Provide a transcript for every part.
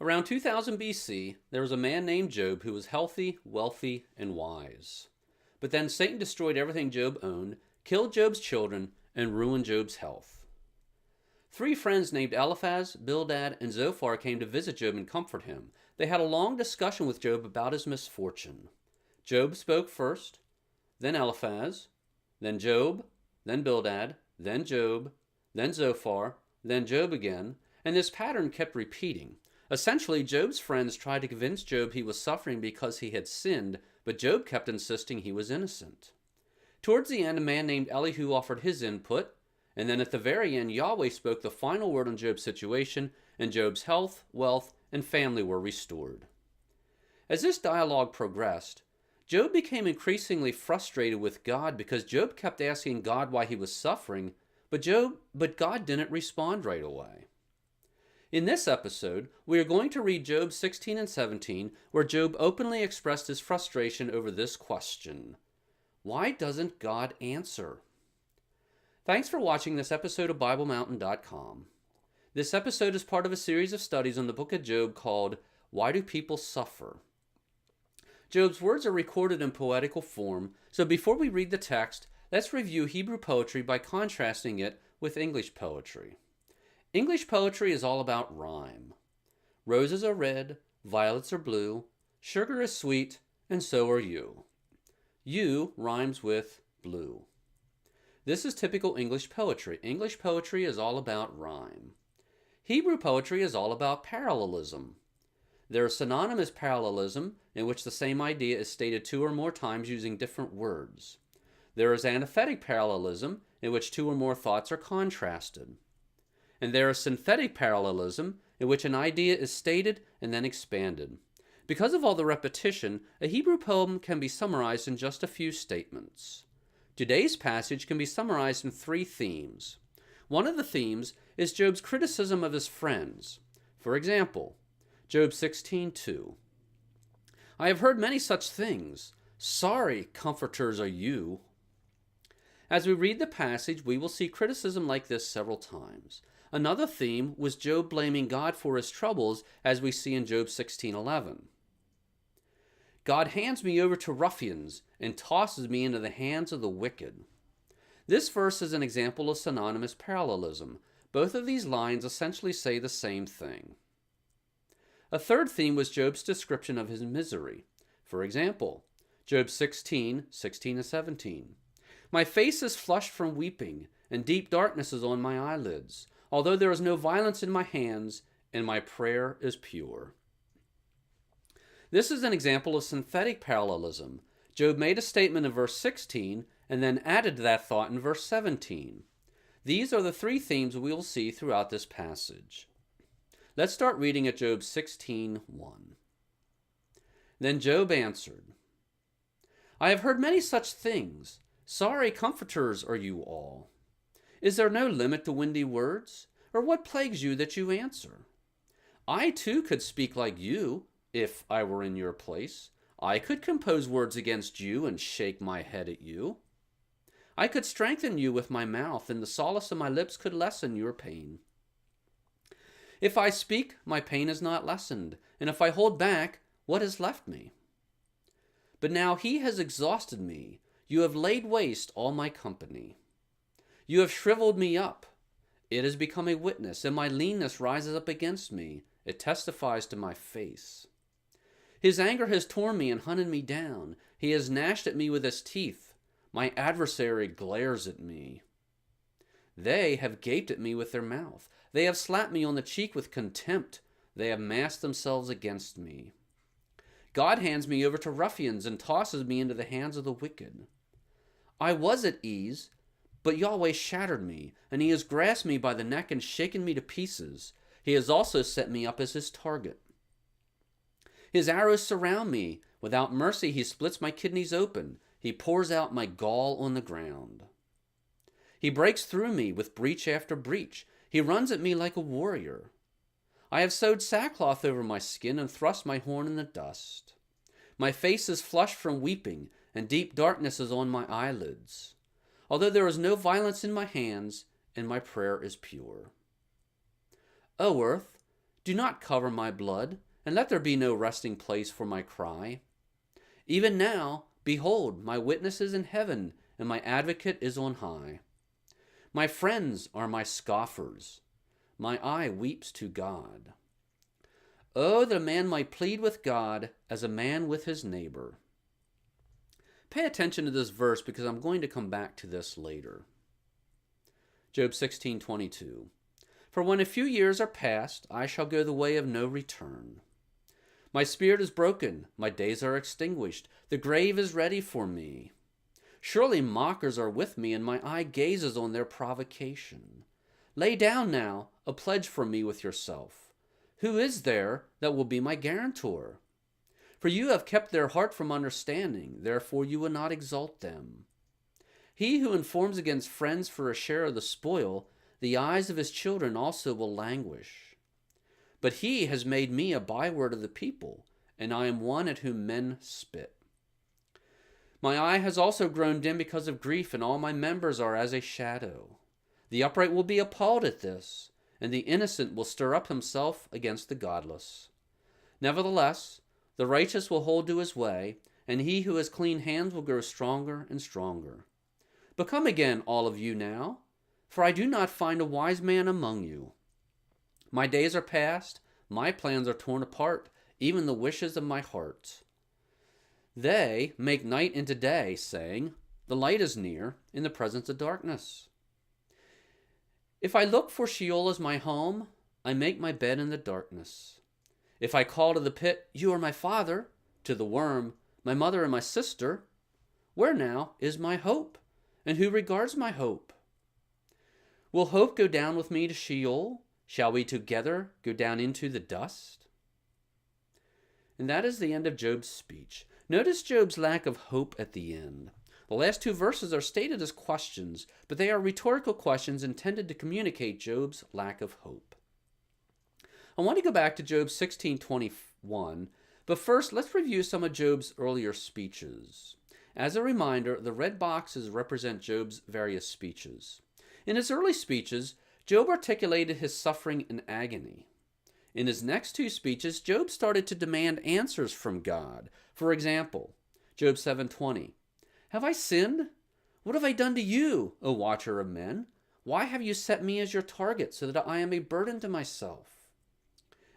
Around 2000 BC, there was a man named Job who was healthy, wealthy, and wise. But then Satan destroyed everything Job owned, killed Job's children, and ruined Job's health. Three friends named Eliphaz, Bildad, and Zophar came to visit Job and comfort him. They had a long discussion with Job about his misfortune. Job spoke first, then Eliphaz, then Job, then Bildad, then Job, then Zophar, then Job again, and this pattern kept repeating. Essentially, Job's friends tried to convince Job he was suffering because he had sinned, but Job kept insisting he was innocent. Towards the end, a man named Elihu offered his input, and then at the very end, Yahweh spoke the final word on Job's situation, and Job's health, wealth, and family were restored. As this dialogue progressed, Job became increasingly frustrated with God because Job kept asking God why he was suffering, but God didn't respond right away. In this episode, we are going to read Job 16 and 17, where Job openly expressed his frustration over this question: why doesn't God answer? Thanks for watching this episode of BibleMountain.com. This episode is part of a series of studies on the book of Job called Why Do People Suffer? Job's words are recorded in poetical form, so before we read the text, let's review Hebrew poetry by contrasting it with English poetry. English poetry is all about rhyme. Roses are red, violets are blue, sugar is sweet, and so are you. You rhymes with blue. This is typical English poetry. English poetry is all about rhyme. Hebrew poetry is all about parallelism. There is synonymous parallelism, in which the same idea is stated two or more times using different words. There is antithetic parallelism, in which two or more thoughts are contrasted. And there is synthetic parallelism, in which an idea is stated and then expanded. Because of all the repetition, a Hebrew poem can be summarized in just a few statements. Today's passage can be summarized in three themes. One of the themes is Job's criticism of his friends. For example, Job 16:2. I have heard many such things. Sorry, comforters are you. As we read the passage, we will see criticism like this several times. Another theme was Job blaming God for his troubles, as we see in Job 16:11. God hands me over to ruffians and tosses me into the hands of the wicked. This verse is an example of synonymous parallelism. Both of these lines essentially say the same thing. A third theme was Job's description of his misery. For example, Job 16:16 and 17. My face is flushed from weeping, and deep darkness is on my eyelids, although there is no violence in my hands, and my prayer is pure. This is an example of synthetic parallelism. Job made a statement in verse 16, and then added to that thought in verse 17. These are the three themes we will see throughout this passage. Let's start reading at Job 16:1. Then Job answered, I have heard many such things. Sorry comforters are you all. Is there no limit to windy words? Or what plagues you that you answer? I too could speak like you, if I were in your place. I could compose words against you and shake my head at you. I could strengthen you with my mouth, and the solace of my lips could lessen your pain. If I speak, my pain is not lessened, and if I hold back, what is left me? But now he has exhausted me. You have laid waste all my company. You have shriveled me up. It has become a witness, and my leanness rises up against me. It testifies to my face. His anger has torn me and hunted me down. He has gnashed at me with his teeth. My adversary glares at me. They have gaped at me with their mouth. They have slapped me on the cheek with contempt. They have massed themselves against me. God hands me over to ruffians and tosses me into the hands of the wicked. I was at ease, but Yahweh shattered me, and he has grasped me by the neck and shaken me to pieces. He has also set me up as his target. His arrows surround me. Without mercy he splits my kidneys open. He pours out my gall on the ground. He breaks through me with breach after breach. He runs at me like a warrior. I have sewed sackcloth over my skin and thrust my horn in the dust. My face is flushed from weeping, and deep darkness is on my eyelids. Although there is no violence in my hands, and my prayer is pure. O earth, Do not cover my blood, and let there be no resting place for my cry. Even now, behold, my witness is in heaven, and my advocate is on high. My friends are my scoffers. My eye weeps to God. Oh, that a man might plead with God as a man with his neighbor. Pay attention to this verse because I'm going to come back to this later. Job 16:22. For when a few years are past, I shall go the way of no return. My spirit is broken, my days are extinguished, the grave is ready for me. Surely mockers are with me, and my eye gazes on their provocation. Lay down now a pledge for me with yourself. Who is there that will be my guarantor? For you have kept their heart from understanding, therefore you will not exalt them. He who informs against friends for a share of the spoil, the eyes of his children also will languish. But he has made me a byword of the people, and I am one at whom men spit. My eye has also grown dim because of grief, and all my members are as a shadow. The upright will be appalled at this, and the innocent will stir up himself against the godless. Nevertheless, the righteous will hold to his way, and he who has clean hands will grow stronger and stronger. But come again, all of you now, for I do not find a wise man among you. My days are past, my plans are torn apart, even the wishes of my heart. They make night into day, saying, the light is near, in the presence of darkness. If I look for Sheol as my home, I make my bed in the darkness. If I call to the pit, you are my father, to the worm, my mother and my sister, where now is my hope? And who regards my hope? Will hope go down with me to Sheol? Shall we together go down into the dust? And that is the end of Job's speech. Notice Job's lack of hope at the end. The last two verses are stated as questions, but they are rhetorical questions intended to communicate Job's lack of hope. I want to go back to Job 16:21, but first let's review some of Job's earlier speeches. As a reminder, the red boxes represent Job's various speeches. In his early speeches, Job articulated his suffering and agony. In his next two speeches, Job started to demand answers from God. For example, Job 7:20. Have I sinned? What have I done to you, O watcher of men? Why have you set me as your target so that I am a burden to myself?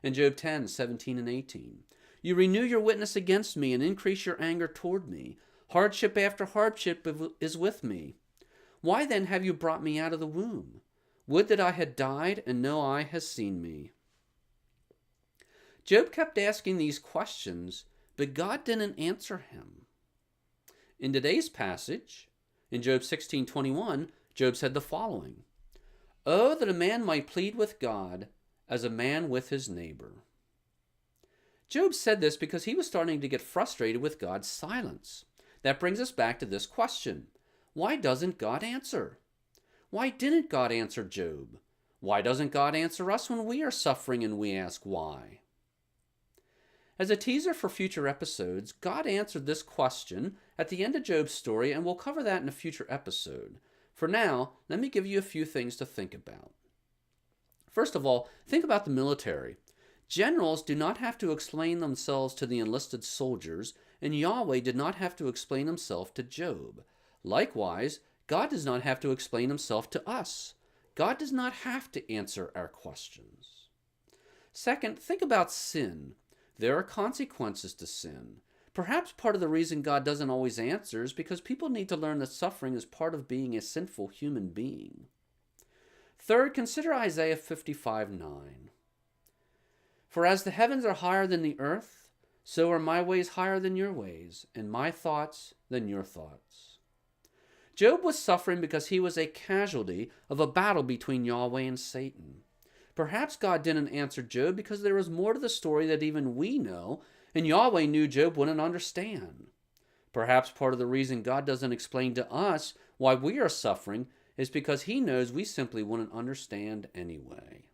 And Job 10:17 and 18. You renew your witness against me and increase your anger toward me. Hardship after hardship is with me. Why then have you brought me out of the womb? Would that I had died and no eye has seen me. Job kept asking these questions, but God didn't answer him. In today's passage, in Job 16:21, Job said the following, Oh, that a man might plead with God as a man with his neighbor. Job said this because he was starting to get frustrated with God's silence. That brings us back to this question. Why doesn't God answer? Why didn't God answer Job? Why doesn't God answer us when we are suffering and we ask why? As a teaser for future episodes, God answered this question at the end of Job's story, and we'll cover that in a future episode. For now, let me give you a few things to think about. First of all, think about the military. Generals do not have to explain themselves to the enlisted soldiers, and Yahweh did not have to explain himself to Job. Likewise, God does not have to explain himself to us. God does not have to answer our questions. Second, think about sin. There are consequences to sin. Perhaps part of the reason God doesn't always answer is because people need to learn that suffering is part of being a sinful human being. Third, consider Isaiah 55:9. For as the heavens are higher than the earth, so are my ways higher than your ways, and my thoughts than your thoughts. Job was suffering because he was a casualty of a battle between Yahweh and Satan. Perhaps God didn't answer Job because there was more to the story that even we know, and Yahweh knew Job wouldn't understand. Perhaps part of the reason God doesn't explain to us why we are suffering is because he knows we simply wouldn't understand anyway.